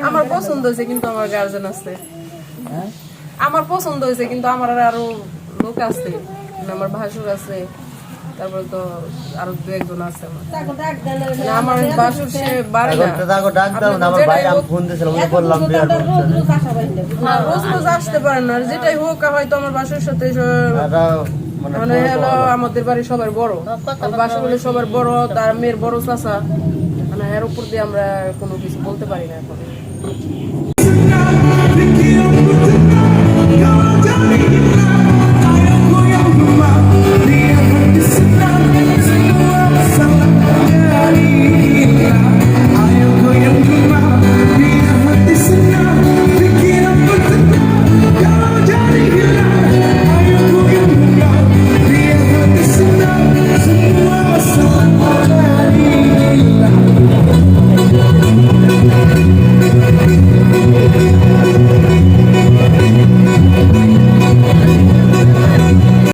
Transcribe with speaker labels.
Speaker 1: আমার পছন্দ হয়েছে কিন্তু আমার গার্জেন আছে, আমার পছন্দ হয়েছে কিন্তু আমার আরো লোক আছে, আমার ভাসুর আছে, তারপরে তো আরো দু একজন আছে আমার ভাসুর সে বাড়ি না, রোজ রোজ আসতে পারেন না, যেটাই হোক হয়তো আমার বাসুর সাথে মানে হলো আমাদের বাড়ি সবার বড়, বাসা বলে সবার বড়, তার মেয়ের বড় চাচা, মানে এর উপর দিয়ে আমরা কোনো কিছু বলতে পারি না এখন।